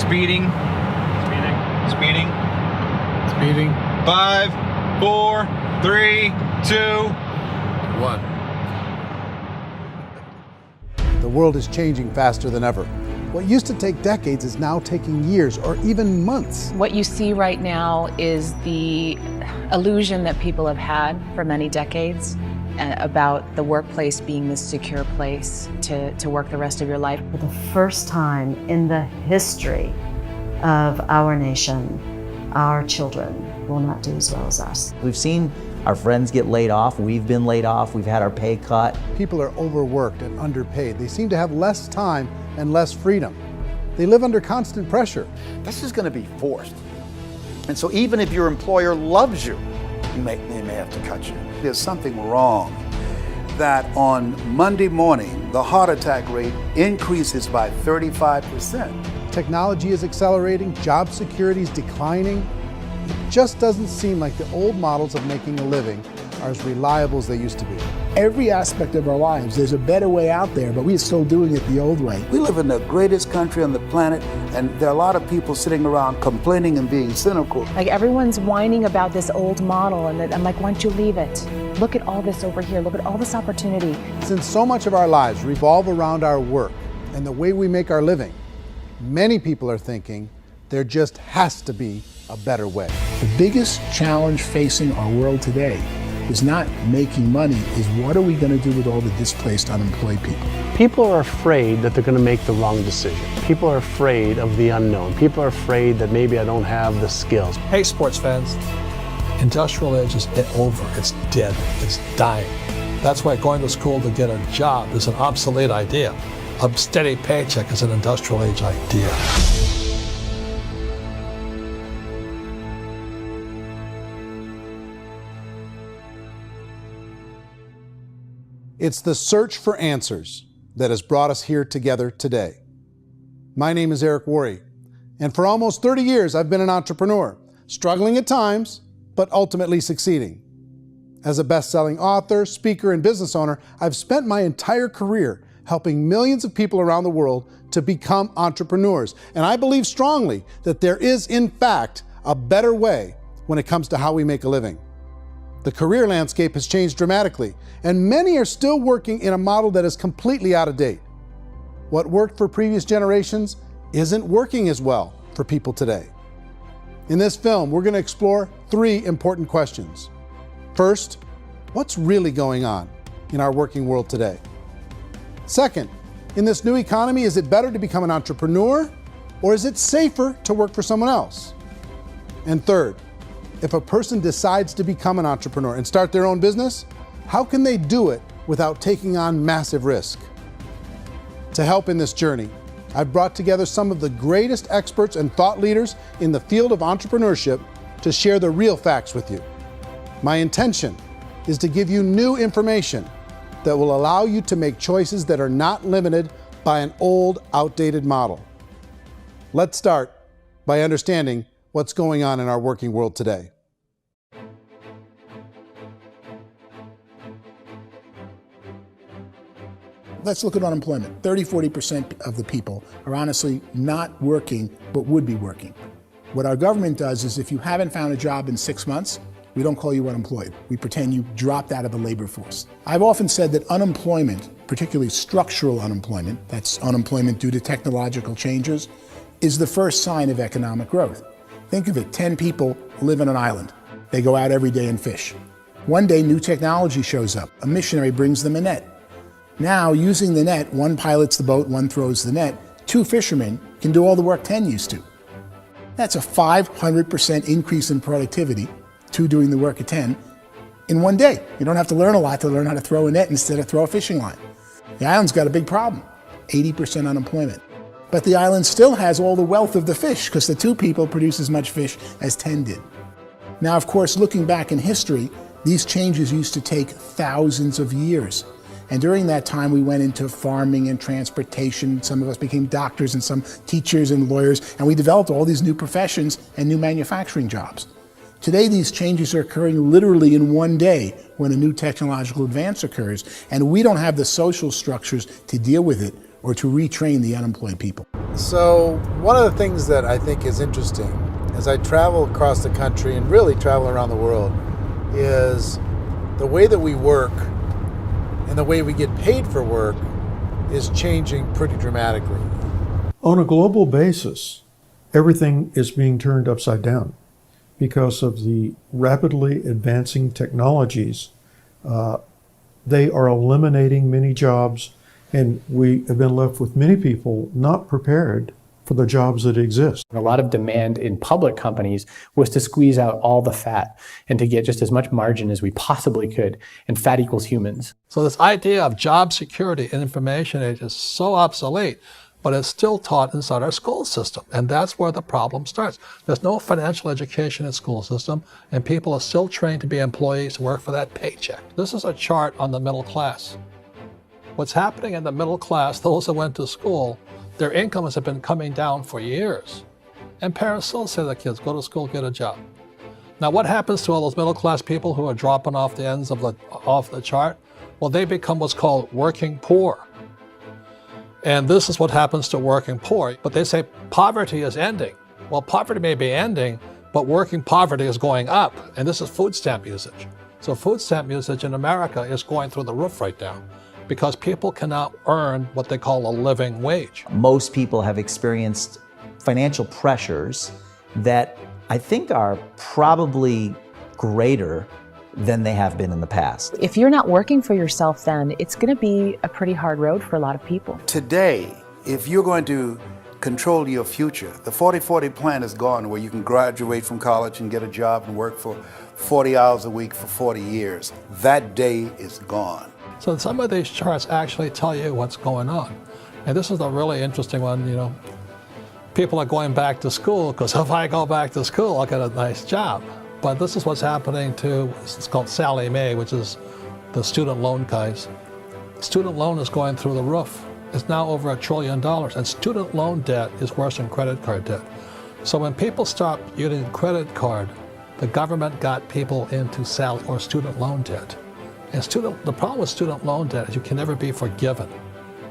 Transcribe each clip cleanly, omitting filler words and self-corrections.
Speeding. Speeding. Speeding. 5, 4, 3, 2, 1. The world is changing faster than ever. What used to take decades is now taking years or even months. What you see right now is the illusion that people have had for many decades about the workplace being this secure place to work the rest of your life. For the first time in the history of our nation, our children will not do as well as us. We've seen our friends get laid off, we've been laid off, we've had our pay cut. People are overworked and underpaid. They seem to have less time and less freedom. They live under constant pressure. This is going to be forced. And so even if your employer loves you, they may have to cut you. There's something wrong that on Monday morning, the heart attack rate increases by 35%. Technology is accelerating, job security is declining. It just doesn't seem like the old models of making a living are as reliable as they used to be. Every aspect of our lives, there's a better way out there, but we're still doing it the old way. We live in the greatest country on the planet, and there are a lot of people sitting around complaining and being cynical. Like everyone's whining about this old model, and I'm like, why don't you leave it? Look at all this over here. Look at all this opportunity. Since so much of our lives revolve around our work and the way we make our living, many people are thinking there just has to be a better way. The biggest challenge facing our world today is not making money, is what are we going to do with all the displaced, unemployed people? People are afraid that they're going to make the wrong decision. People are afraid of the unknown. People are afraid that maybe I don't have the skills. Hey, sports fans, industrial age is over. It's dead. It's dying. That's why going to school to get a job is an obsolete idea. A steady paycheck is an industrial age idea. It's the search for answers that has brought us here together today. My name is Worre, and for almost 30 years I've been an entrepreneur, struggling at times, but ultimately succeeding. As a best-selling author, speaker, and business owner, I've spent my entire career helping millions of people around the world to become entrepreneurs. And I believe strongly that there is, in fact, a better way when it comes to how we make a living. The career landscape has changed dramatically, and many are still working in a model that is completely out of date. What worked for previous generations isn't working as well for people today. In this film, we're going to explore 3 important questions. First, what's really going on in our working world today? Second, in this new economy, is it better to become an entrepreneur, or is it safer to work for someone else? And third, if a person decides to become an entrepreneur and start their own business, how can they do it without taking on massive risk? To help in this journey, I've brought together some of the greatest experts and thought leaders in the field of entrepreneurship to share the real facts with you. My intention is to give you new information that will allow you to make choices that are not limited by an old, outdated model. Let's start by understanding what's going on in our working world today. Let's look at unemployment. 30–40% of the people are honestly not working, but would be working. What our government does is if you haven't found a job in 6 months, we don't call you unemployed. We pretend you dropped out of the labor force. I've often said that unemployment, particularly structural unemployment, that's unemployment due to technological changes, is the first sign of economic growth. Think of it, 10 people live on an island. They go out every day and fish. One day, new technology shows up. A missionary brings them a net. Now, using the net, one pilots the boat, one throws the net. 2 fishermen can do all the work 10 used to. That's a 500% increase in productivity, 2 doing the work of 10, in one day. You don't have to learn a lot to learn how to throw a net instead of throw a fishing line. The island's got a big problem, 80% unemployment. But the island still has all the wealth of the fish because the 2 people produce as much fish as 10 did. Now, of course, looking back in history, these changes used to take thousands of years. And during that time, we went into farming and transportation. Some of us became doctors and some teachers and lawyers, and we developed all these new professions and new manufacturing jobs. Today, these changes are occurring literally in one day when a new technological advance occurs, and we don't have the social structures to deal with it or to retrain the unemployed people. So one of the things that I think is interesting as I travel across the country and really travel around the world is the way that we work and the way we get paid for work is changing pretty dramatically. On a global basis, everything is being turned upside down because of the rapidly advancing technologies. They are eliminating many jobs, and we have been left with many people not prepared for the jobs that exist. A lot of demand in public companies was to squeeze out all the fat and to get just as much margin as we possibly could, and fat equals humans. So this idea of job security and information age is so obsolete, but it's still taught inside our school system. And that's where the problem starts. There's no financial education in school system, and people are still trained to be employees to work for that paycheck. This is a chart on the middle class. What's happening in the middle class, those that went to school, their incomes have been coming down for years. And parents still say to their kids, go to school, get a job. Now what happens to all those middle class people who are dropping off the ends of off the chart? Well, they become what's called working poor. And this is what happens to working poor. But they say poverty is ending. Well, poverty may be ending, but working poverty is going up. And this is food stamp usage. So food stamp usage in America is going through the roof right now because people cannot earn what they call a living wage. Most people have experienced financial pressures that I think are probably greater than they have been in the past. If you're not working for yourself, then it's going to be a pretty hard road for a lot of people. Today, if you're going to control your future, the 40-40 plan is gone where you can graduate from college and get a job and work for 40 hours a week for 40 years. That day is gone. So some of these charts actually tell you what's going on. And this is a really interesting one, you know. People are going back to school because if I go back to school, I'll get a nice job. But this is what's happening to, it's called Sallie Mae, which is the student loan guys. Student loan is going through the roof. It's now over $1 trillion, and student loan debt is worse than credit card debt. So when people stopped using credit card, the government got people into student loan debt. And the problem with student loan debt is you can never be forgiven.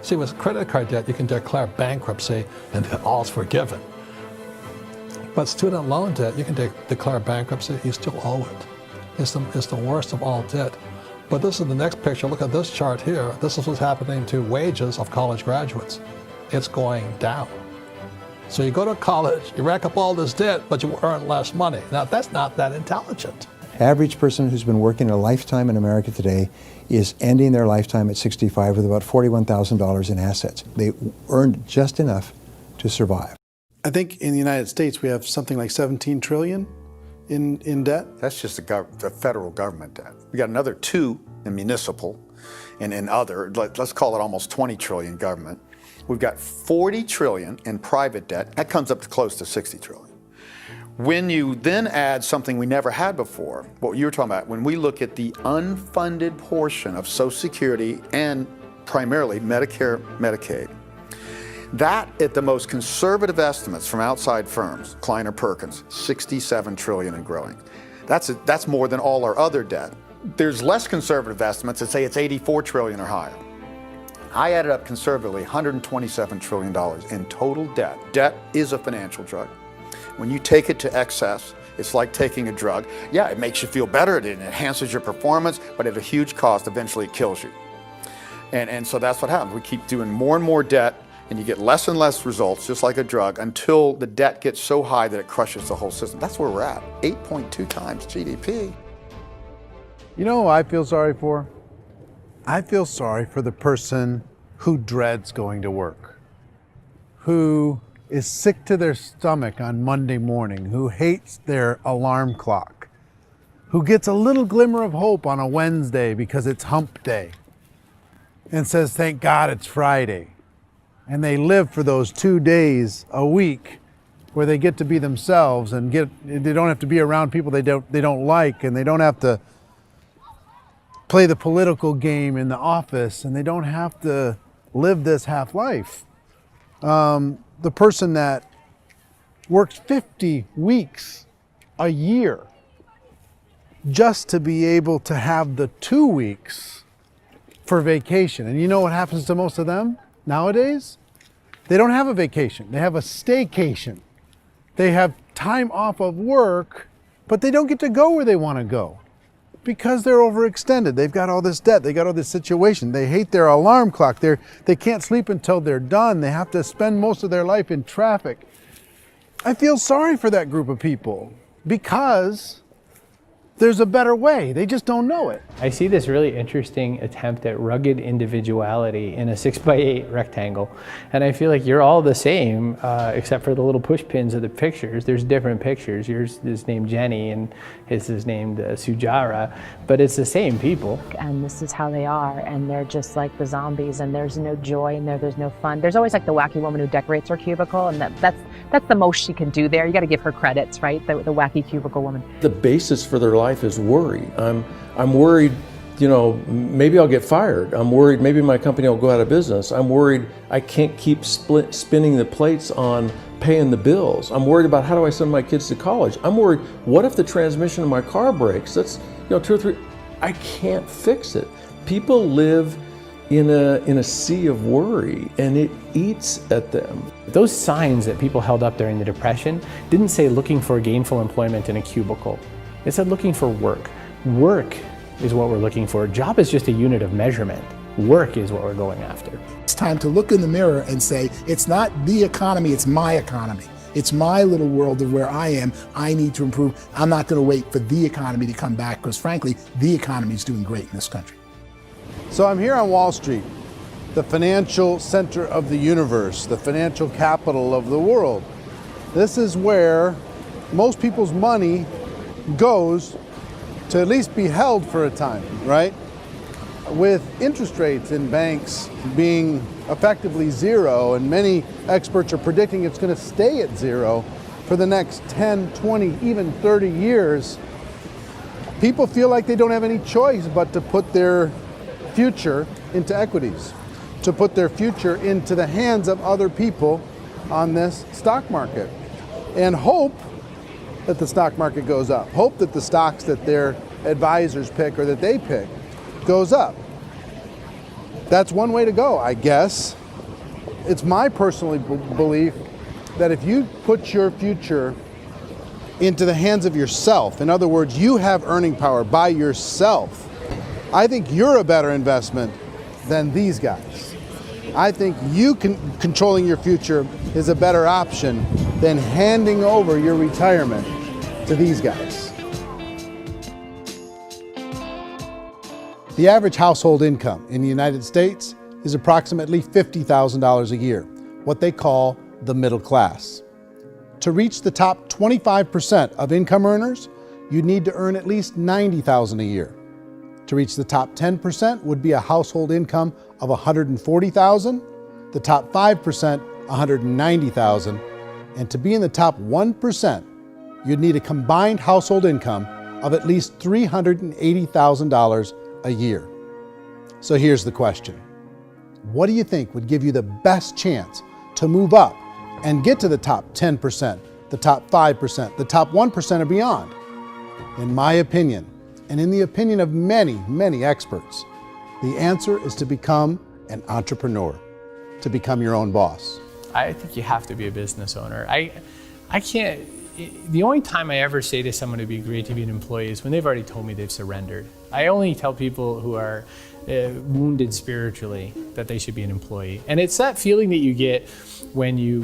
See, with credit card debt, you can declare bankruptcy and all's forgiven. But student loan debt, you can declare bankruptcy, you still owe it. It's the worst of all debt. But this is the next picture. Look at this chart here. This is what's happening to wages of college graduates. It's going down. So you go to college, you rack up all this debt, but you earn less money. Now, that's not that intelligent. Average person who's been working a lifetime in America today is ending their lifetime at 65 with about $41,000 in assets. They earned just enough to survive. I think in the United States we have something like 17 trillion in debt. That's just the federal government debt. We got another 2 in municipal and in other, let's call it almost 20 trillion government. We've got 40 trillion in private debt. That comes up to close to 60 trillion. When you then add something we never had before, what you were talking about, when we look at the unfunded portion of Social Security and primarily Medicare, Medicaid, that at the most conservative estimates from outside firms, Kleiner Perkins, 67 trillion and growing. That's more than all our other debt. There's less conservative estimates that say it's 84 trillion or higher. I added up conservatively $127 trillion in total debt. Debt is a financial drug. When you take it to excess, it's like taking a drug. Yeah, it makes you feel better, it enhances your performance, but at a huge cost, eventually it kills you. And so that's what happens. We keep doing more and more debt, and you get less and less results, just like a drug, until the debt gets so high that it crushes the whole system. That's where we're at, 8.2 times GDP. You know who I feel sorry for? I feel sorry for the person who dreads going to work, who is sick to their stomach on Monday morning, who hates their alarm clock, who gets a little glimmer of hope on a Wednesday because it's hump day and says, thank God it's Friday. And they live for those 2 days a week where they get to be themselves and they don't have to be around people they don't like, and they don't have to play the political game in the office, and they don't have to live this half life. The person that works 50 weeks a year just to be able to have the 2 weeks for vacation. And you know what happens to most of them nowadays? They don't have a vacation. They have a staycation. They have time off of work, but they don't get to go where they want to go because they're overextended. They've got all this debt. They got all this situation. They hate their alarm clock. They can't sleep until they're done. They have to spend most of their life in traffic. I feel sorry for that group of people because there's a better way. They just don't know it. I see this really interesting attempt at rugged individuality in a 6x8 rectangle. And I feel like you're all the same, except for the little push pins of the pictures. There's different pictures. Yours is named Jenny and his is named Sujara, but it's the same people. And this is how they are, and they're just like the zombies, and there's no joy in there, there's no fun. There's always like the wacky woman who decorates her cubicle, and that's the most she can do there. You got to give her credits, right? The wacky cubicle woman. The basis for their life is worry. I'm worried, maybe I'll get fired. I'm worried maybe my company will go out of business. I'm worried I can't keep spinning the plates on paying the bills. I'm worried about how do I send my kids to college. I'm worried, what if the transmission of my car breaks? That's 2 or 3, I can't fix it. People live in a sea of worry, and it eats at them. Those signs that people held up during the Depression didn't say looking for gainful employment in a cubicle. It said looking for work. Work is what we're looking for. Job is just a unit of measurement. Work is what we're going after. It's time to look in the mirror and say, it's not the economy, it's my economy. It's my little world of where I am. I need to improve. I'm not going to wait for the economy to come back because frankly, the economy is doing great in this country. So I'm here on Wall Street, the financial center of the universe, the financial capital of the world. This is where most people's money goes to at least be held for a time, right? With interest rates in banks being effectively zero, and many experts are predicting it's going to stay at zero for the next 10, 20, even 30 years, people feel like they don't have any choice but to put their future into equities, to put their future into the hands of other people on this stock market, and hope that the stock market goes up, hope that the stocks that their advisors pick or that they pick goes up. That's one way to go, I guess. It's my personal belief that if you put your future into the hands of yourself, in other words, you have earning power by yourself, I think you're a better investment than these guys. I think you controlling your future is a better option than handing over your retirement to these guys. The average household income in the United States is approximately $50,000 a year, what they call the middle class. To reach the top 25% of income earners, you'd need to earn at least $90,000 a year. To reach the top 10% would be a household income of $140,000, the top 5%, $190,000, and to be in the top 1%, you'd need a combined household income of at least $380,000 a year. So here's the question. What do you think would give you the best chance to move up and get to the top 10%, the top 5%, the top 1% or beyond? In my opinion, and in the opinion of many, many experts, the answer is to become an entrepreneur, to become your own boss. I think you have to be a business owner. I can't, the only time I ever say to someone it'd be great to be an employee is when they've already told me they've surrendered. I only tell people who are wounded spiritually that they should be an employee. And it's that feeling that you get when you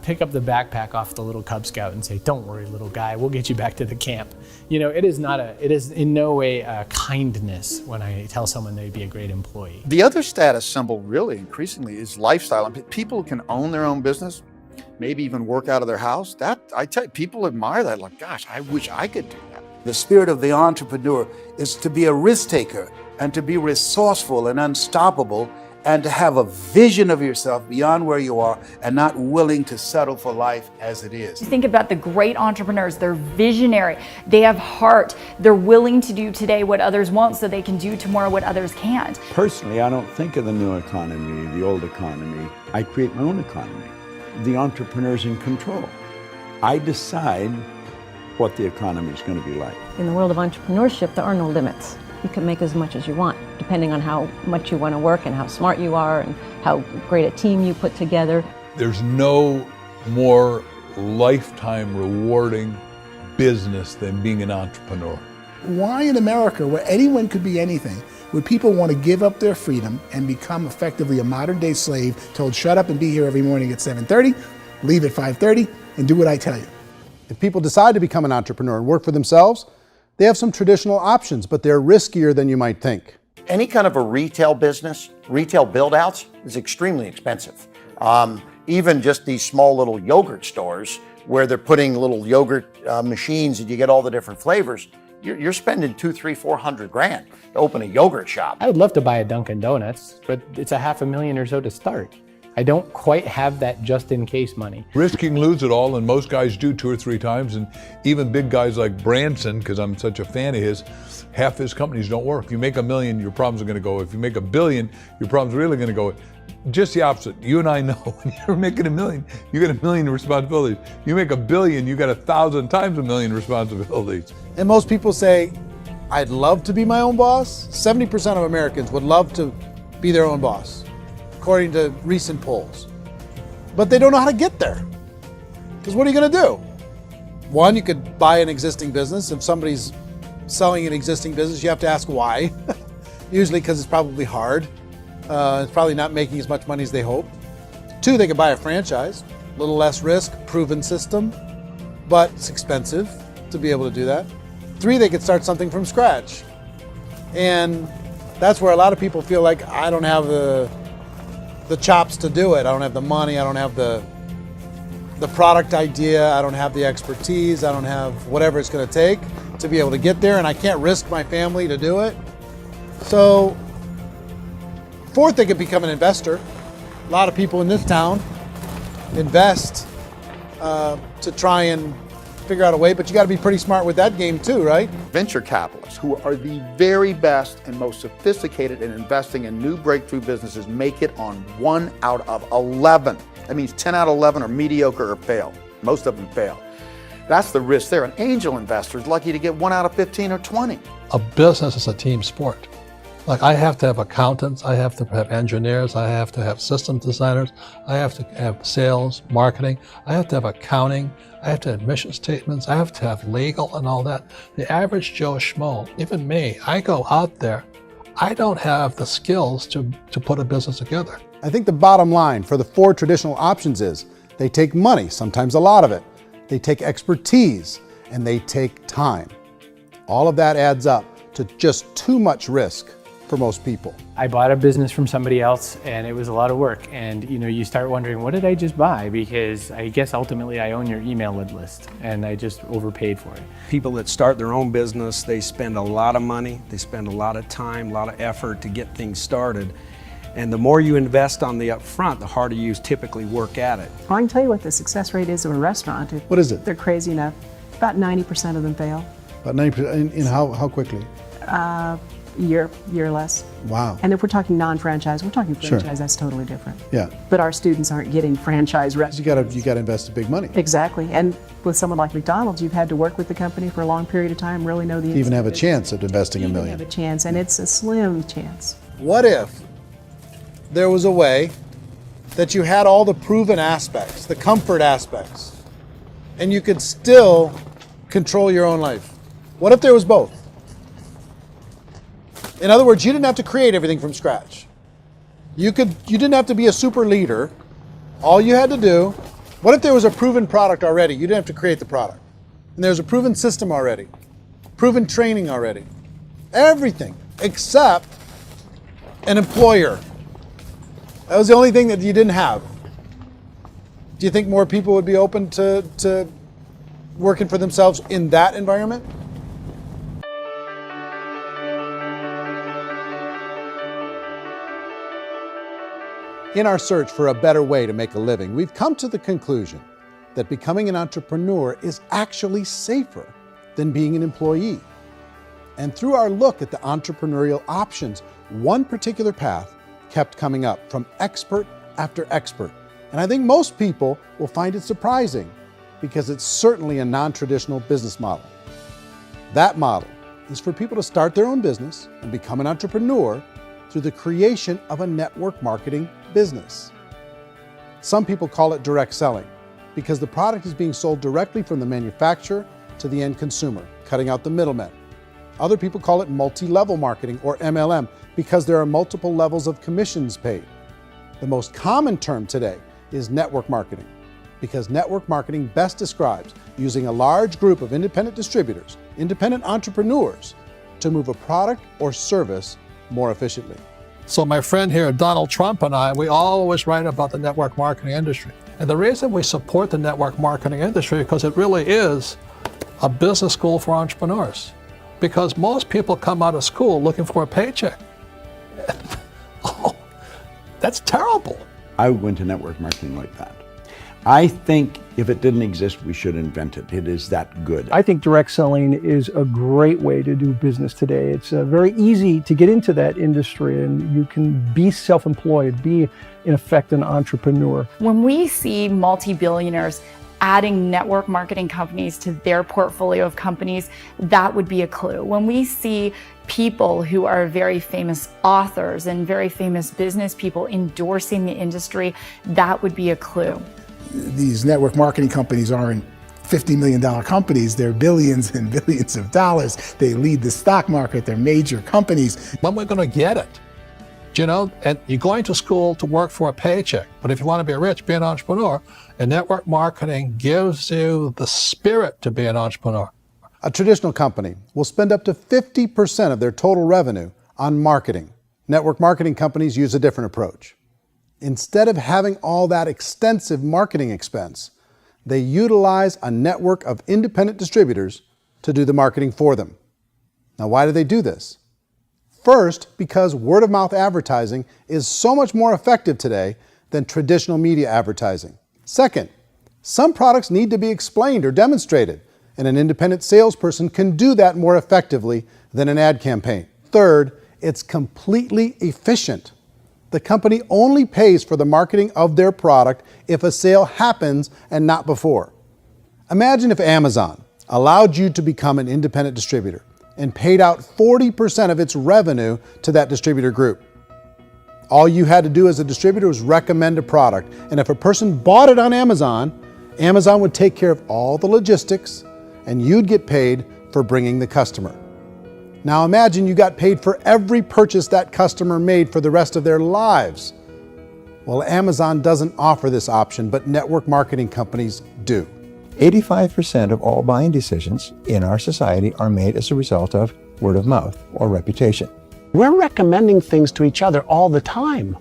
pick up the backpack off the little Cub Scout and say, "Don't worry, little guy, we'll get you back to the camp." It is in no way a kindness when I tell someone they'd be a great employee. The other status symbol really increasingly is lifestyle. And people can own their own business, maybe even work out of their house. That, I tell you, people admire that. Like, gosh, I wish I could do that. The spirit of the entrepreneur is to be a risk taker and to be resourceful and unstoppable and to have a vision of yourself beyond where you are and not willing to settle for life as it is. Think about the great entrepreneurs. They're visionary. They have heart. They're willing to do today what others won't so they can do tomorrow what others can't. Personally, I don't think of the new economy, the old economy. I create my own economy. The entrepreneur's in control. I decide what the economy is going to be like. In the world of entrepreneurship, there are no limits. You can make as much as you want, depending on how much you want to work and how smart you are and how great a team you put together. There's no more lifetime rewarding business than being an entrepreneur. Why in America, where anyone could be anything, would people want to give up their freedom and become effectively a modern day slave, told shut up and be here every morning at 7:30, leave at 5:30, and do what I tell you? If people decide to become an entrepreneur and work for themselves, they have some traditional options, but they're riskier than you might think. Any kind of a retail business, retail build-outs, is extremely expensive. Even just these small little yogurt stores where they're putting little yogurt machines and you get all the different flavors, you're spending $200,000, $300,000, $400,000 to open a yogurt shop. I would love to buy a Dunkin' Donuts, but it's $500,000 or so to start. I don't quite have that just in case money. Risking lose it all, and most guys do 2 or 3 times, and even big guys like Branson, because I'm such a fan of his, half his companies don't work. If you make $1 million, your problems are gonna go. If you make $1 billion, your problem's really gonna go. Just the opposite. You and I know when you're making $1 million, you get $1 million responsibilities. You make $1 billion, you got 1,000 times $1 million responsibilities. And most people say, I'd love to be my own boss. 70% of Americans would love to be their own boss, according to recent polls. But they don't know how to get there. Because what are you going to do? One, you could buy an existing business. If somebody's selling an existing business, you have to ask why. Usually because it's probably hard. It's probably not making as much money as they hope. 2, they could buy a franchise. A little less risk, proven system, but it's expensive to be able to do that. 3, they could start something from scratch. And that's where a lot of people feel like, I don't have the chops to do it. I don't have the money. I don't have the product idea. I don't have the expertise. I don't have whatever it's going to take to be able to get there, and I can't risk my family to do it. So 4th, they could become an investor. A lot of people in this town invest to try and figure out a way, but you got to be pretty smart with that game too, right? Venture capitalists, who are the very best and most sophisticated in investing in new breakthrough businesses, make it on 1 out of 11. That means 10 out of 11 are mediocre or fail. Most of them fail. That's the risk there. An angel investor is lucky to get 1 out of 15 or 20. A business is a team sport. Like, I have to have accountants, I have to have engineers, I have to have system designers, I have to have sales, marketing, I have to have accounting, I have to have mission statements, I have to have legal and all that. The average Joe Schmo, even me, I go out there, I don't have the skills to put a business together. I think the bottom line for the 4 traditional options is they take money, sometimes a lot of it. They take expertise, and they take time. All of that adds up to just too much risk for most people. I bought a business from somebody else and it was a lot of work. And you start wondering, what did I just buy? Because I guess ultimately I own your email list and I just overpaid for it. People that start their own business, they spend a lot of money, they spend a lot of time, a lot of effort to get things started. And the more you invest on the upfront, the harder you typically work at it. I can tell you what the success rate is of a restaurant. What is it? They're crazy enough. About 90% of them fail. About 90%, in how quickly? Year less. Wow. And if we're talking non-franchise, we're talking franchise, Sure. That's totally different. Yeah. But our students aren't getting franchise restaurants. You gotta invest big money. Exactly. And with someone like McDonald's, you've had to work with the company for a long period of time, really know the To even have a business. chance at investing $1 million. Have a chance, and it's a slim chance. What if there was a way that you had all the proven aspects, the comfort aspects, and you could still control your own life? What if there was both? In other words, you didn't have to create everything from scratch. You didn't have to be a super leader. All you had to do, what if there was a proven product already? You didn't have to create the product. And there's a proven system already, proven training already. Everything except an employer. That was the only thing that you didn't have. Do you think more people would be open to working for themselves in that environment? In our search for a better way to make a living, we've come to the conclusion that becoming an entrepreneur is actually safer than being an employee. And through our look at the entrepreneurial options, one particular path kept coming up from expert after expert. And I think most people will find it surprising because it's certainly a non-traditional business model. That model is for people to start their own business and become an entrepreneur through the creation of a network marketing business. Some people call it direct selling because the product is being sold directly from the manufacturer to the end consumer, cutting out the middlemen. Other people call it multi-level marketing, or MLM, because there are multiple levels of commissions paid. The most common term today is network marketing, because network marketing best describes using a large group of independent distributors, independent entrepreneurs, to move a product or service more efficiently. So my friend here, Donald Trump, and I, we always write about the network marketing industry. And the reason we support the network marketing industry is because it really is a business school for entrepreneurs. Because most people come out of school looking for a paycheck. Oh, that's terrible. I would go into network marketing like that. I think if it didn't exist, we should invent it. It is that good. I think direct selling is a great way to do business today. It's very easy to get into that industry, and you can be self-employed, be in effect an entrepreneur. When we see multi-billionaires adding network marketing companies to their portfolio of companies, that would be a clue. When we see people who are very famous authors and very famous business people endorsing the industry, that would be a clue. These network marketing companies aren't $50 million companies, they're billions and billions of dollars. They lead the stock market, they're major companies. When we're going to get it? You know, and you're going to school to work for a paycheck, but if you want to be rich, be an entrepreneur, and network marketing gives you the spirit to be an entrepreneur. A traditional company will spend up to 50% of their total revenue on marketing. Network marketing companies use a different approach. Instead of having all that extensive marketing expense, they utilize a network of independent distributors to do the marketing for them. Now, why do they do this? First, because word-of-mouth advertising is so much more effective today than traditional media advertising. Second, some products need to be explained or demonstrated, and an independent salesperson can do that more effectively than an ad campaign. Third, it's completely efficient. The company only pays for the marketing of their product if a sale happens and not before. Imagine if Amazon allowed you to become an independent distributor and paid out 40% of its revenue to that distributor group. All you had to do as a distributor was recommend a product, and if a person bought it on Amazon, Amazon would take care of all the logistics, and you'd get paid for bringing the customer. Now imagine you got paid for every purchase that customer made for the rest of their lives. Well, Amazon doesn't offer this option, but network marketing companies do. 85% of all buying decisions in our society are made as a result of word of mouth or reputation. We're recommending things to each other all the time.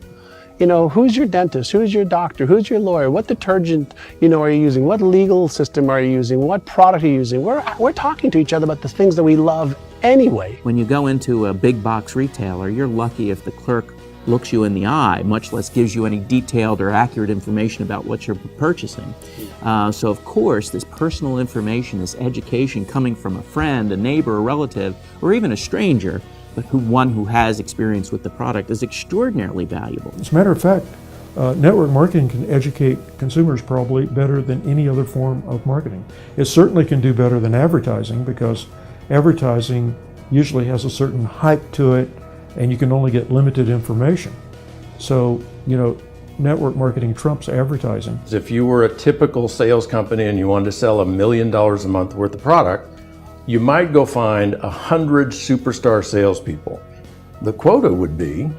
You know, who's your dentist? Who's your doctor? Who's your lawyer? What detergent, are you using? What legal system are you using? What product are you using? We're talking to each other about the things that we love anyway. When you go into a big box retailer, you're lucky if the clerk looks you in the eye, much less gives you any detailed or accurate information about what you're purchasing. So of course, this personal information, this education coming from a friend, a neighbor, a relative, or even a stranger, but one who has experience with the product is extraordinarily valuable. As a matter of fact, network marketing can educate consumers probably better than any other form of marketing. It certainly can do better than advertising because advertising usually has a certain hype to it and you can only get limited information. So, network marketing trumps advertising. If you were a typical sales company and you wanted to sell $1 million a month worth of product, you might go find 100 superstar salespeople. The quota would be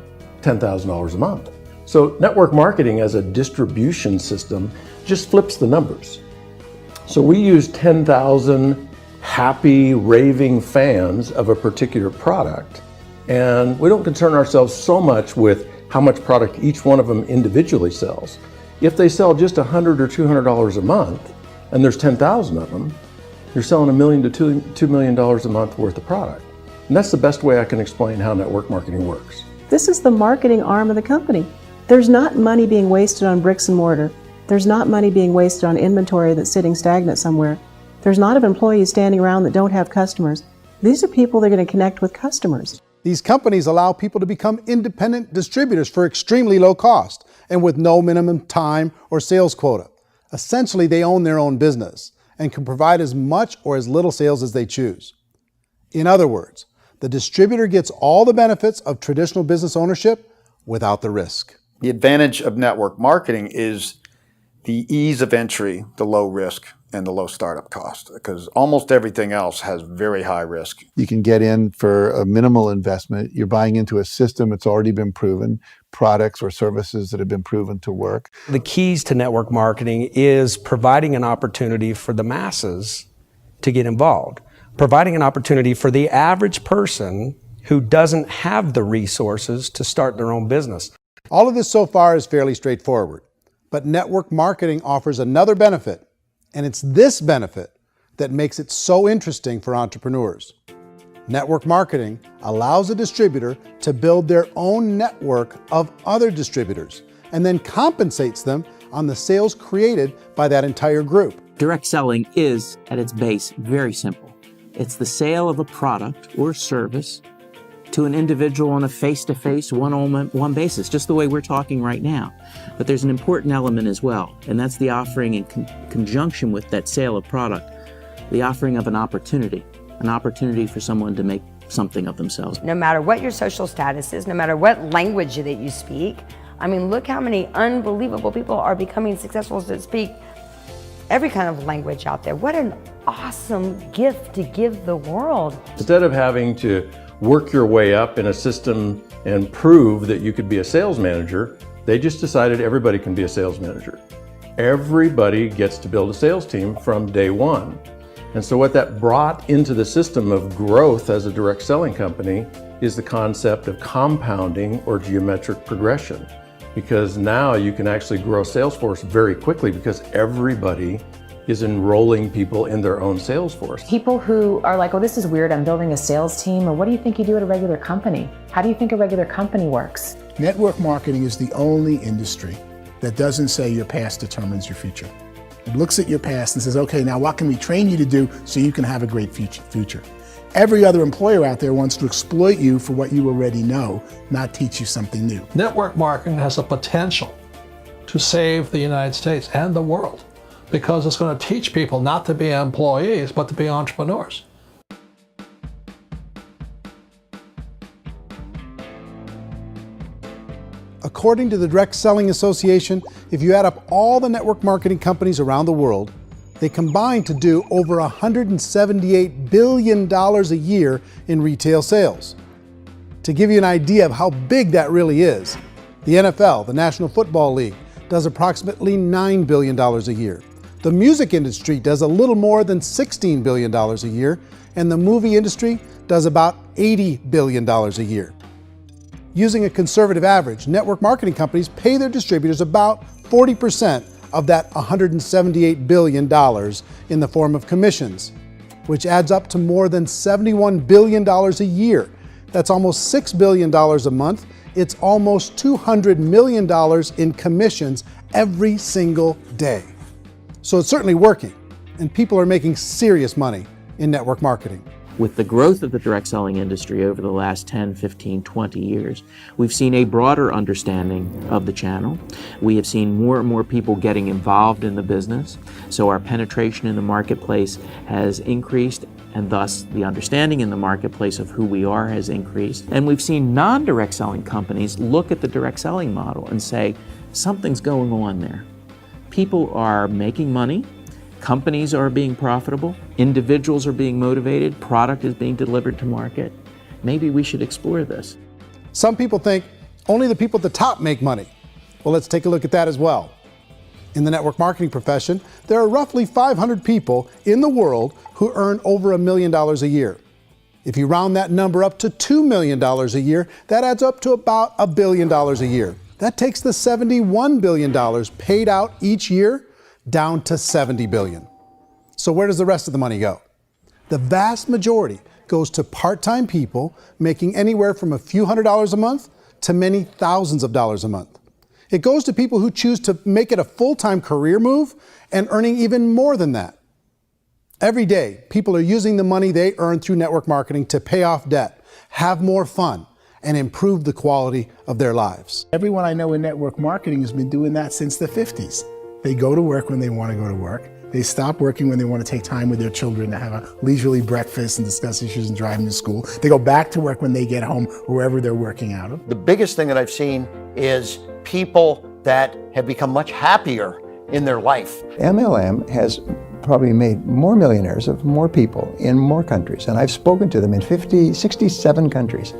$10,000 a month. So network marketing as a distribution system just flips the numbers. So we use 10,000 happy, raving fans of a particular product, and we don't concern ourselves so much with how much product each one of them individually sells. If they sell just $100 or $200 a month, and there's 10,000 of them, you're selling $1 million to $2 million a month worth of product. And that's the best way I can explain how network marketing works. This is the marketing arm of the company. There's not money being wasted on bricks and mortar. There's not money being wasted on inventory that's sitting stagnant somewhere. There's not of employees standing around that don't have customers. These are people that are going to connect with customers. These companies allow people to become independent distributors for extremely low cost and with no minimum time or sales quota. Essentially, they own their own business and can provide as much or as little sales as they choose. In other words, the distributor gets all the benefits of traditional business ownership without the risk. The advantage of network marketing is the ease of entry, the low risk, and the low startup cost, because almost everything else has very high risk. You can get in for a minimal investment. You're buying into a system that's already been proven, products or services that have been proven to work. The keys to network marketing is providing an opportunity for the masses to get involved, providing an opportunity for the average person who doesn't have the resources to start their own business. All of this so far is fairly straightforward, but network marketing offers another benefit, and it's this benefit that makes it so interesting for entrepreneurs. Network marketing allows a distributor to build their own network of other distributors and then compensates them on the sales created by that entire group. Direct selling is, at its base, very simple. It's the sale of a product or service to an individual on a face-to-face, one-on-one basis, just the way we're talking right now. But there's an important element as well, and that's the offering in conjunction with that sale of product, the offering of an opportunity for someone to make something of themselves. No matter what your social status is, no matter what language that you speak, I mean, look how many unbelievable people are becoming successful that speak every kind of language out there. What an awesome gift to give the world. Instead of having to work your way up in a system and prove that you could be a sales manager, they just decided everybody can be a sales manager. Everybody gets to build a sales team from day one. And so what that brought into the system of growth as a direct selling company is the concept of compounding or geometric progression. Because now you can actually grow sales force very quickly because everybody is enrolling people in their own sales force. People who are like, oh, this is weird, I'm building a sales team, or what do you think you do at a regular company? How do you think a regular company works? Network marketing is the only industry that doesn't say your past determines your future. It looks at your past and says, okay, now what can we train you to do so you can have a great future? Every other employer out there wants to exploit you for what you already know, not teach you something new. Network marketing has the potential to save the United States and the world because it's going to teach people not to be employees, but to be entrepreneurs. According to the Direct Selling Association, if you add up all the network marketing companies around the world, they combine to do over $178 billion a year in retail sales. To give you an idea of how big that really is, the NFL, the National Football League, does approximately $9 billion a year. The music industry does a little more than $16 billion a year, and the movie industry does about $80 billion a year. Using a conservative average, network marketing companies pay their distributors about 40% of that $178 billion in the form of commissions, which adds up to more than $71 billion a year. That's almost $6 billion a month. It's almost $200 million in commissions every single day. So it's certainly working, and people are making serious money in network marketing. With the growth of the direct selling industry over the last 10, 15, 20 years, we've seen a broader understanding of the channel. We have seen more and more people getting involved in the business. So our penetration in the marketplace has increased, and thus the understanding in the marketplace of who we are has increased. And we've seen non-direct selling companies look at the direct selling model and say, something's going on there. People are making money. Companies are being profitable, individuals are being motivated, product is being delivered to market. Maybe we should explore this. Some people think only the people at the top make money. Well, let's take a look at that as well. In the network marketing profession, there are roughly 500 people in the world who earn over $1 million a year. If you round that number up to $2 million a year, that adds up to about $1 billion a year. That takes the $71 billion paid out each year down to $70 billion. So where does the rest of the money go? The vast majority goes to part-time people making anywhere from a few $100s a month to many thousands of dollars a month. It goes to people who choose to make it a full-time career move and earning even more than that. Every day, people are using the money they earn through network marketing to pay off debt, have more fun, and improve the quality of their lives. Everyone I know in network marketing has been doing that since the 50s. They go to work when they want to go to work. They stop working when they want to take time with their children to have a leisurely breakfast and discuss issues and drive them to school. They go back to work when they get home, wherever they're working out of. The biggest thing that I've seen is people that have become much happier in their life. MLM has probably made more millionaires of more people in more countries, and I've spoken to them in 67 countries,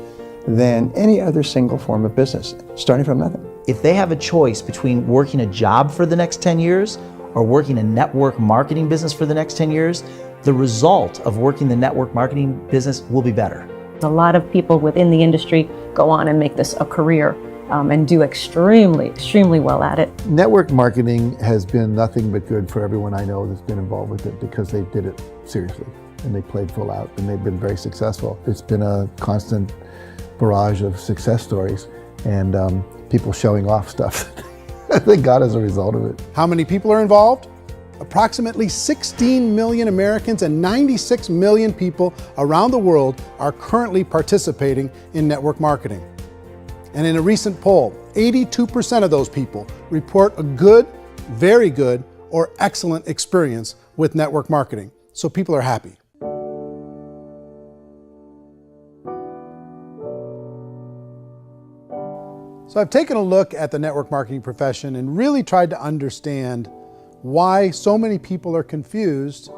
than any other single form of business, starting from nothing. If they have a choice between working a job for the next 10 years or working a network marketing business for the next 10 years, the result of working the network marketing business will be better. A lot of people within the industry go on and make this a career and do extremely well at it. Network marketing has been nothing but good for everyone I know that's been involved with it because they did it seriously and they played full out and they've been very successful. It's been a constant barrage of success stories and people showing off stuff that they got as a result of it. How many people are involved? Approximately 16 million Americans and 96 million people around the world are currently participating in network marketing. And in a recent poll, 82% of those people report a good, very good, or excellent experience with network marketing. So people are happy. So I've taken a look at the network marketing profession and really tried to understand why so many people are confused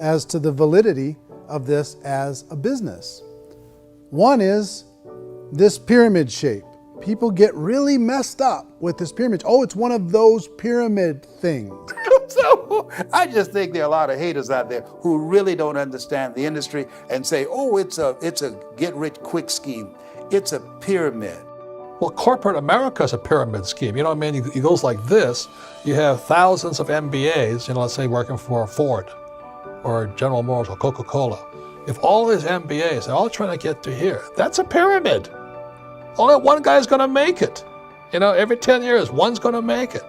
as to the validity of this as a business. One is this pyramid shape. People get really messed up with this pyramid. Oh, it's one of those pyramid things. So I just think there are a lot of haters out there who really don't understand the industry and say, oh, it's a get-rich-quick scheme. It's a pyramid. Well, corporate America is a pyramid scheme. You know what I mean? It goes like this. You have thousands of MBAs, let's say working for Ford or General Motors or Coca-Cola. If all these MBAs, they're all trying to get to here, that's a pyramid. Only one guy's going to make it. Every 10 years, one's going to make it.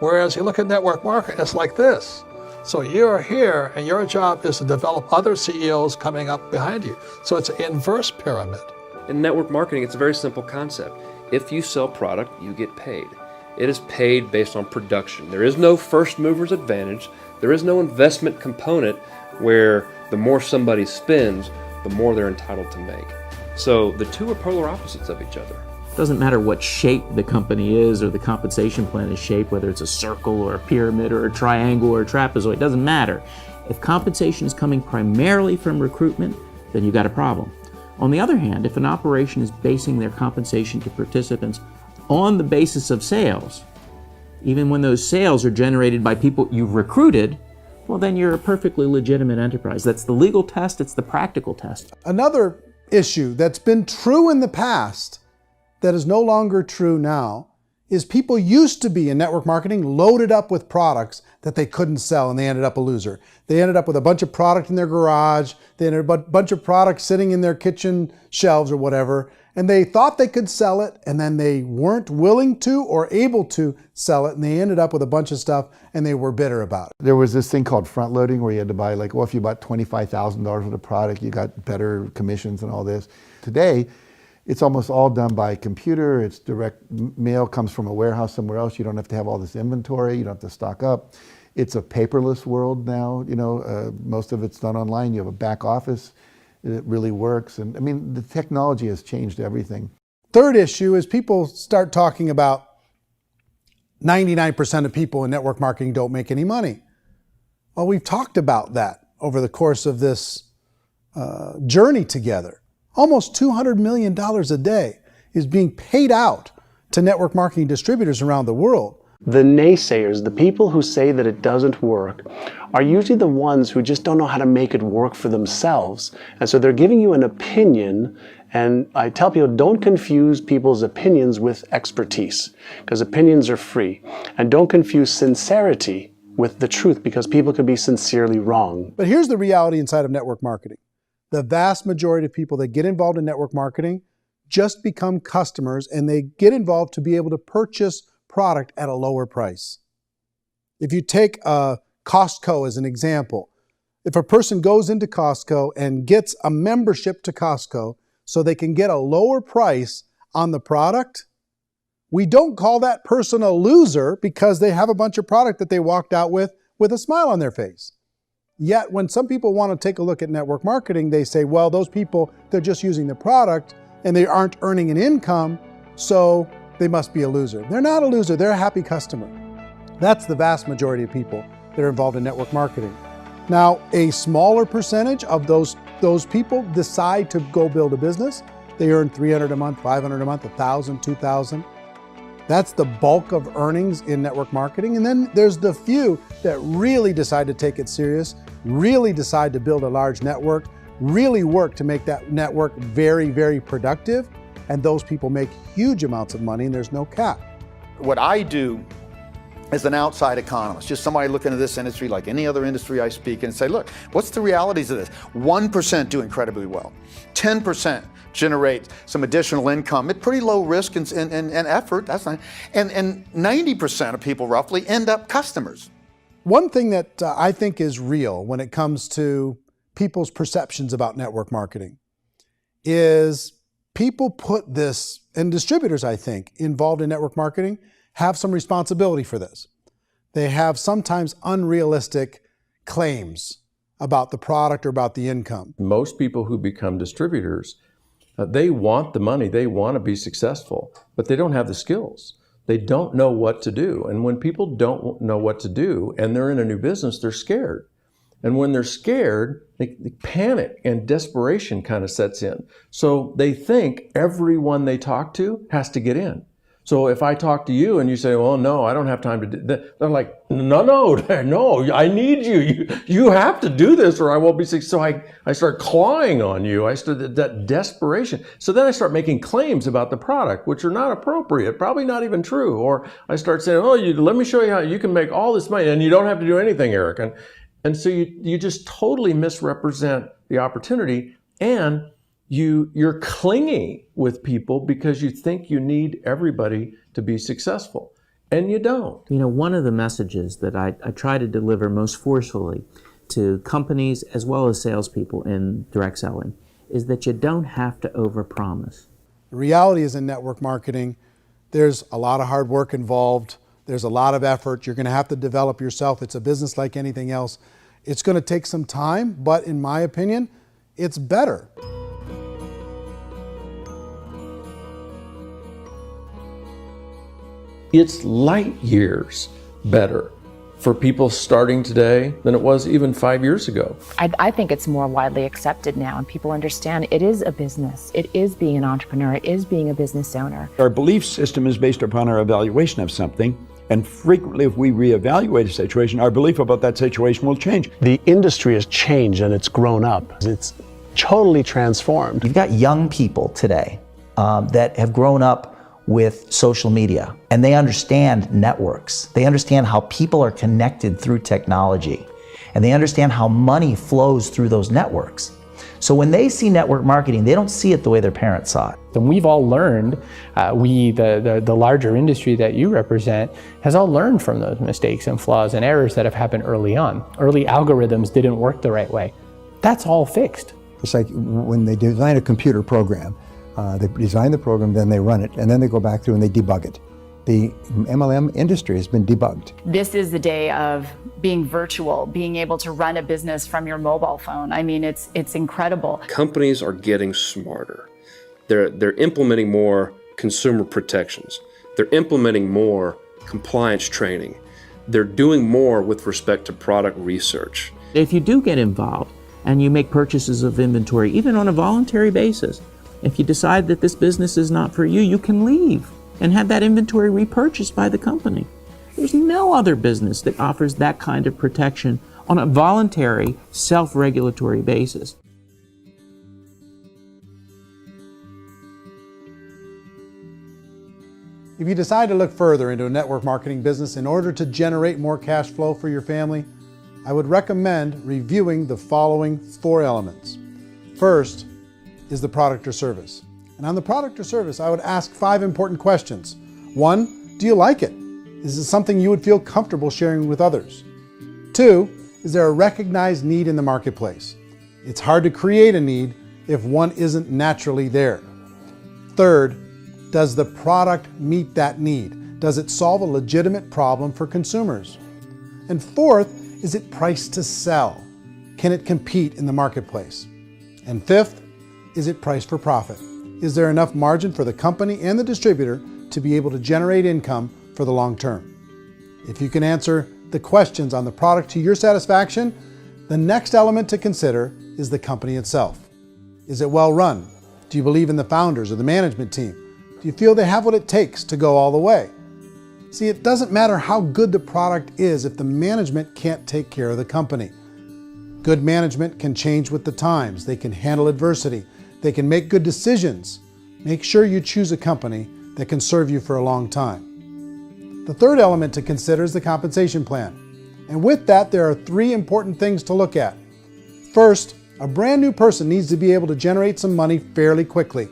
Whereas you look at network marketing, it's like this. So you're here, and your job is to develop other CEOs coming up behind you. So it's an inverse pyramid. In network marketing, it's a very simple concept. If you sell product, you get paid. It is paid based on production. There is no first mover's advantage. There is no investment component where the more somebody spends, the more they're entitled to make. So the two are polar opposites of each other. It doesn't matter what shape the company is or the compensation plan is shaped, whether it's a circle or a pyramid or a triangle or a trapezoid, it doesn't matter. If compensation is coming primarily from recruitment, then you've got a problem. On the other hand, if an operation is basing their compensation to participants on the basis of sales, even when those sales are generated by people you've recruited, well, then you're a perfectly legitimate enterprise. That's the legal test, it's the practical test. Another issue that's been true in the past that is no longer true now is people used to be in network marketing loaded up with products that they couldn't sell and they ended up a loser. They ended up with a bunch of product in their garage, they ended up with a bunch of products sitting in their kitchen shelves or whatever, and they thought they could sell it and then they weren't willing to or able to sell it and they ended up with a bunch of stuff and they were bitter about it. There was this thing called front loading where you had to buy if you bought $25,000 worth of product, you got better commissions and all this. Today, it's almost all done by computer. It's direct mail comes from a warehouse somewhere else. You don't have to have all this inventory. You don't have to stock up. It's a paperless world now. Most of it's done online. You have a back office. It really works. And I mean, the technology has changed everything. Third issue is people start talking about 99% of people in network marketing don't make any money. Well, we've talked about that over the course of this journey together. Almost $200 million a day is being paid out to network marketing distributors around the world. The naysayers, the people who say that it doesn't work, are usually the ones who just don't know how to make it work for themselves. And so they're giving you an opinion, and I tell people, don't confuse people's opinions with expertise, because opinions are free. And don't confuse sincerity with the truth, because people can be sincerely wrong. But here's the reality inside of network marketing. The vast majority of people that get involved in network marketing just become customers and they get involved to be able to purchase product at a lower price. If you take Costco as an example, if a person goes into Costco and gets a membership to Costco so they can get a lower price on the product, we don't call that person a loser because they have a bunch of product that they walked out with a smile on their face. Yet when some people want to take a look at network marketing, they say, well, those people, they're just using the product and they aren't earning an income, so they must be a loser. They're not a loser, they're a happy customer. That's the vast majority of people that are involved in network marketing. Now, a smaller percentage of those people decide to go build a business. They earn $300 a month, $500 a month, $1,000, $2,000. That's the bulk of earnings in network marketing. And then there's the few that really decide to take it serious, really decide to build a large network, really work to make that network very, very productive. And those people make huge amounts of money and there's no cap. What I do as an outside economist, just somebody looking at this industry like any other industry I speak and say, look, what's the realities of this? 1% do incredibly well. 10% generate some additional income at pretty low risk and effort. That's not, and 90% of people roughly end up customers. One thing that I think is real when it comes to people's perceptions about network marketing is people put this, and distributors, I think, involved in network marketing have some responsibility for this. They have sometimes unrealistic claims about the product or about the income. Most people who become distributors, they want the money, they want to be successful, but they don't have the skills. They don't know what to do. And when people don't know what to do and they're in a new business, they're scared. And when they're scared, they panic and desperation kind of sets in. So they think everyone they talk to has to get in. So if I talk to you and you say, well, no, I don't have time to do that, they're like, no, I need you. You have to do this or I won't be successful. So I start clawing on you. I start that desperation. So then I start making claims about the product, which are not appropriate, probably not even true. Or I start saying, oh, let me show you how you can make all this money and you don't have to do anything, Eric. And so you just totally misrepresent the opportunity, and you're clingy with people because you think you need everybody to be successful, and you don't. You know, one of the messages that I try to deliver most forcefully to companies as well as salespeople in direct selling is that you don't have to overpromise. The reality is in network marketing, there's a lot of hard work involved. There's a lot of effort. You're going to have to develop yourself. It's a business like anything else. It's going to take some time, but in my opinion, it's better. It's light years better for people starting today than it was even 5 years ago. I think it's more widely accepted now, and people understand it is a business. It is being an entrepreneur. It is being a business owner. Our belief system is based upon our evaluation of something. And frequently, if we reevaluate a situation, our belief about that situation will change. The industry has changed and it's grown up. It's totally transformed. You've got young people today that have grown up with social media, and they understand networks. They understand how people are connected through technology, and they understand how money flows through those networks. So when they see network marketing, they don't see it the way their parents saw it. And we've all learned, the larger industry that you represent, has all learned from those mistakes and flaws and errors that have happened early on. Early algorithms didn't work the right way. That's all fixed. It's like when they design a computer program, they design the program, then they run it, and then they go back through and they debug it. The MLM industry has been debugged. This is the day of being virtual, being able to run a business from your mobile phone. I mean, it's incredible. Companies are getting smarter. They're implementing more consumer protections. They're implementing more compliance training. They're doing more with respect to product research. If you do get involved and you make purchases of inventory, even on a voluntary basis, if you decide that this business is not for you, you can leave and have that inventory repurchased by the company. There's no other business that offers that kind of protection on a voluntary, self-regulatory basis. If you decide to look further into a network marketing business in order to generate more cash flow for your family, I would recommend reviewing the following 4 elements. First is the product or service. And on the product or service, I would ask 5 important questions. 1, do you like it? Is it something you would feel comfortable sharing with others? 2, is there a recognized need in the marketplace? It's hard to create a need if one isn't naturally there. 3rd, does the product meet that need? Does it solve a legitimate problem for consumers? And 4th, is it priced to sell? Can it compete in the marketplace? And 5th, is it priced for profit? Is there enough margin for the company and the distributor to be able to generate income for the long term? If you can answer the questions on the product to your satisfaction, the next element to consider is the company itself. Is it well run? Do you believe in the founders or the management team? Do you feel they have what it takes to go all the way? See, it doesn't matter how good the product is if the management can't take care of the company. Good management can change with the times. They can handle adversity. They can make good decisions. Make sure you choose a company that can serve you for a long time. The third element to consider is the compensation plan. And with that, there are 3 important things to look at. First, a brand new person needs to be able to generate some money fairly quickly.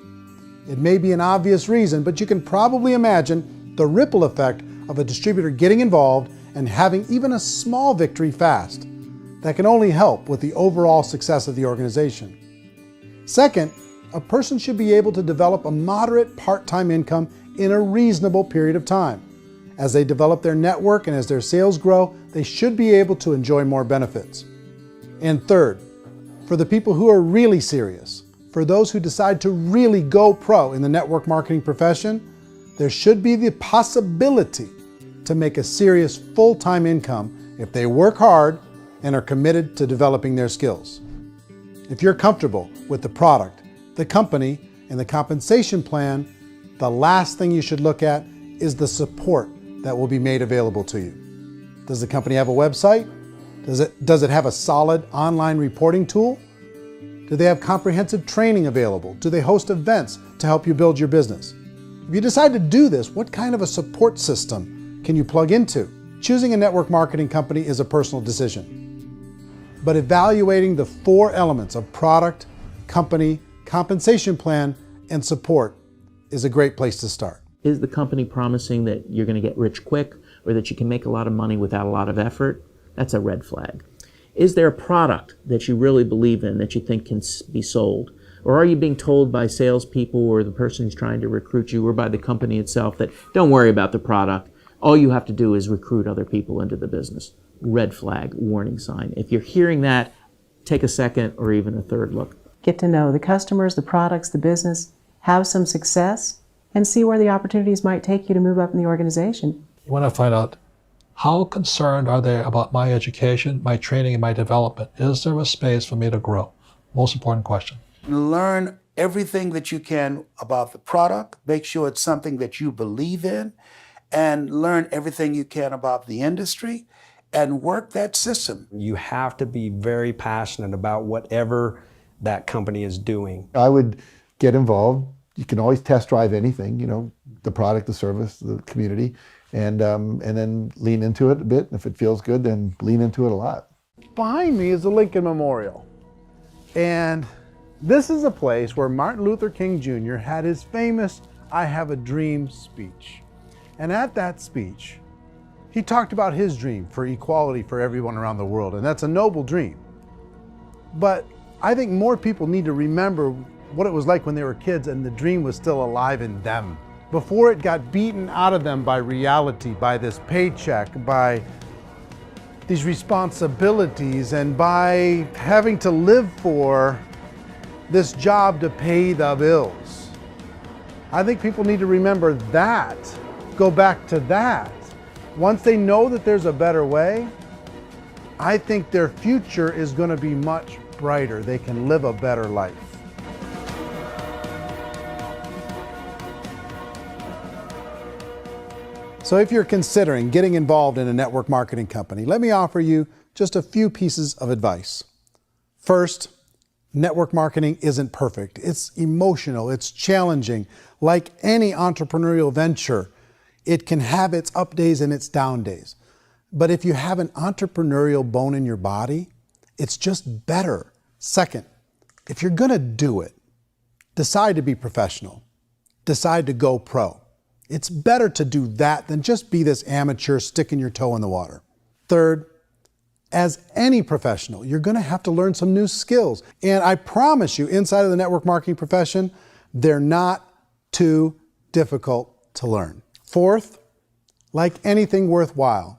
It may be an obvious reason, but you can probably imagine the ripple effect of a distributor getting involved and having even a small victory fast. That can only help with the overall success of the organization. Second, a person should be able to develop a moderate part-time income in a reasonable period of time. As they develop their network and as their sales grow, they should be able to enjoy more benefits. And third, for the people who are really serious, for those who decide to really go pro in the network marketing profession, there should be the possibility to make a serious full-time income if they work hard and are committed to developing their skills. If you're comfortable with the product, the company, and the compensation plan, the last thing you should look at is the support that will be made available to you. Does the company have a website? Does it have a solid online reporting tool? Do they have comprehensive training available? Do they host events to help you build your business? If you decide to do this, what kind of a support system can you plug into? Choosing a network marketing company is a personal decision. But evaluating the 4 elements of product, company, compensation plan, and support is a great place to start. Is the company promising that you're going to get rich quick or that you can make a lot of money without a lot of effort? That's a red flag. Is there a product that you really believe in that you think can be sold? Or are you being told by salespeople or the person who's trying to recruit you or by the company itself that don't worry about the product, all you have to do is recruit other people into the business? Red flag, warning sign. If you're hearing that, take a second or even a third look. Get to know the customers, the products, the business, have some success, and see where the opportunities might take you to move up in the organization. You want to find out how concerned are they about my education, my training, and my development? Is there a space for me to grow? Most important question. Learn everything that you can about the product. Make sure it's something that you believe in, and learn everything you can about the industry and work that system. You have to be very passionate about whatever that company is doing. I would get involved. You can always test drive anything, the product, the service, the community, and then lean into it a bit. If it feels good, then lean into it a lot. Behind me is the Lincoln Memorial. And this is a place where Martin Luther King Jr. had his famous "I Have a Dream" speech. And at that speech, he talked about his dream for equality for everyone around the world, and that's a noble dream. But I think more people need to remember what it was like when they were kids and the dream was still alive in them. Before it got beaten out of them by reality, by this paycheck, by these responsibilities, and by having to live for this job to pay the bills. I think people need to remember that, go back to that. Once they know that there's a better way, I think their future is going to be much brighter. They can live a better life. So if you're considering getting involved in a network marketing company, let me offer you just a few pieces of advice. First, network marketing isn't perfect. It's emotional, it's challenging. Like any entrepreneurial venture, it can have its up days and its down days. But if you have an entrepreneurial bone in your body, it's just better. Second, if you're gonna do it, decide to be professional. Decide to go pro. It's better to do that than just be this amateur sticking your toe in the water. Third, as any professional, you're gonna have to learn some new skills. And I promise you, inside of the network marketing profession, they're not too difficult to learn. Fourth, like anything worthwhile,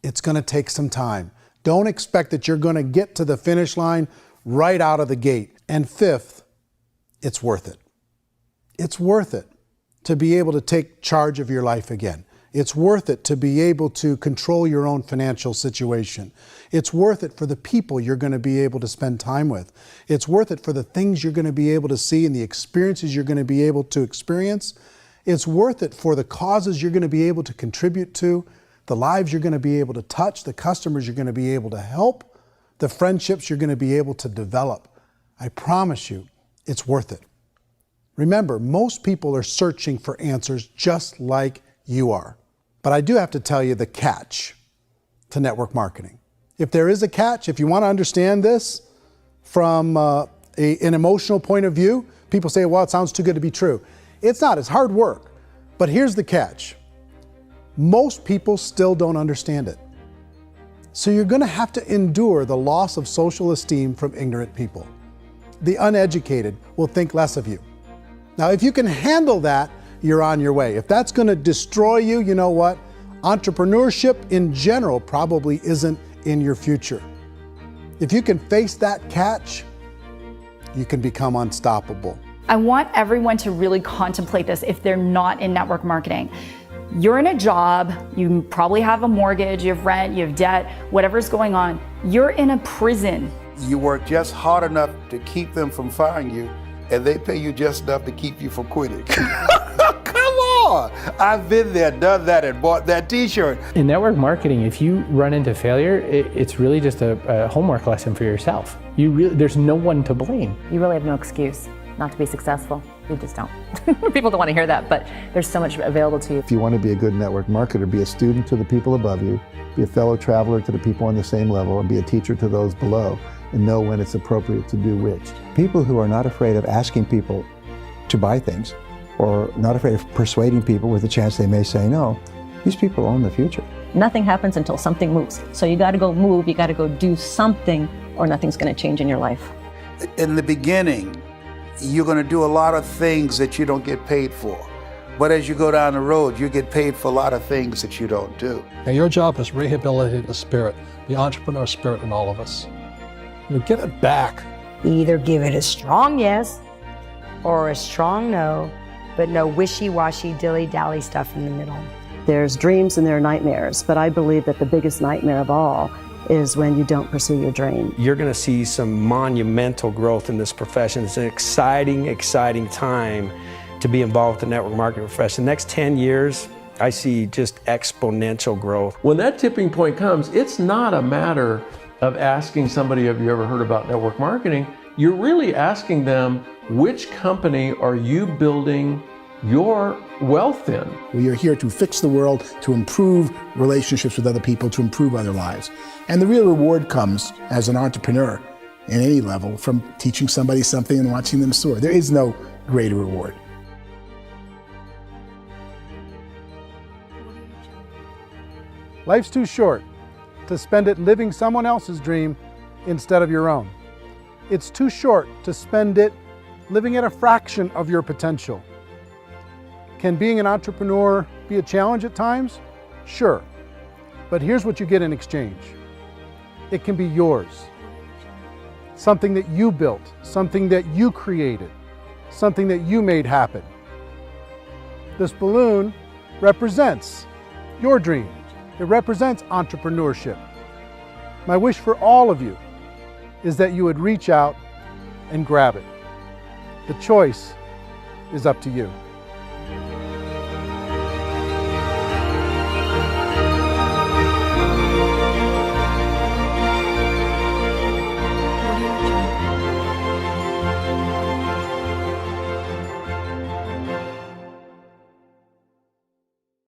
it's gonna take some time. Don't expect that you're gonna get to the finish line right out of the gate. And fifth, it's worth it. It's worth it to be able to take charge of your life again. It's worth it to be able to control your own financial situation. It's worth it for the people you're going to be able to spend time with. It's worth it for the things you're going to be able to see and the experiences you're going to be able to experience. It's worth it for the causes you're going to be able to contribute to, the lives you're going to be able to touch, the customers you're going to be able to help, the friendships you're going to be able to develop. I promise you, it's worth it. Remember, most people are searching for answers just like you are. But I do have to tell you the catch to network marketing. If there is a catch, if you want to understand this from an emotional point of view, people say, well, it sounds too good to be true. It's not, it's hard work. But here's the catch. Most people still don't understand it. So you're going to have to endure the loss of social esteem from ignorant people. The uneducated will think less of you. Now, if you can handle that, you're on your way. If that's going to destroy you, you know what? Entrepreneurship in general probably isn't in your future. If you can face that catch, you can become unstoppable. I want everyone to really contemplate this if they're not in network marketing. You're in a job, you probably have a mortgage, you have rent, you have debt, whatever's going on. You're in a prison. You work just hard enough to keep them from firing you, and they pay you just enough to keep you from quitting. Come on! I've been there, done that, and bought that t-shirt. In network marketing, if you run into failure, it's really just a homework lesson for yourself. There's no one to blame. You really have no excuse not to be successful. You just don't. People don't want to hear that, but there's so much available to you. If you want to be a good network marketer, be a student to the people above you, be a fellow traveler to the people on the same level, and be a teacher to those below, and know when it's appropriate to do which. People who are not afraid of asking people to buy things, or not afraid of persuading people with the chance they may say no, these people own the future. Nothing happens until something moves. So you got to go move, you got to go do something, or nothing's going to change in your life. In the beginning, you're going to do a lot of things that you don't get paid for. But as you go down the road, you get paid for a lot of things that you don't do. And your job is rehabilitate the spirit, the entrepreneur spirit in all of us. Get it back. Either give it a strong yes or a strong no, but no wishy-washy, dilly-dally stuff in the middle. There's dreams and there are nightmares, but I believe that the biggest nightmare of all is when you don't pursue your dream. You're going to see some monumental growth in this profession. It's an exciting, exciting time to be involved with the network marketing profession. The next 10 years, I see just exponential growth. When that tipping point comes, it's not a matter of asking somebody, have you ever heard about network marketing? You're really asking them, which company are you building your wealth in? We are here to fix the world, to improve relationships with other people, to improve other lives. And the real reward comes as an entrepreneur in any level from teaching somebody something and watching them soar. There is no greater reward. Life's too short to spend it living someone else's dream instead of your own. It's too short to spend it living at a fraction of your potential. Can being an entrepreneur be a challenge at times? Sure. But here's what you get in exchange. It can be yours. Something that you built, something that you created, something that you made happen. This balloon represents your dream. It represents entrepreneurship. My wish for all of you is that you would reach out and grab it. The choice is up to you.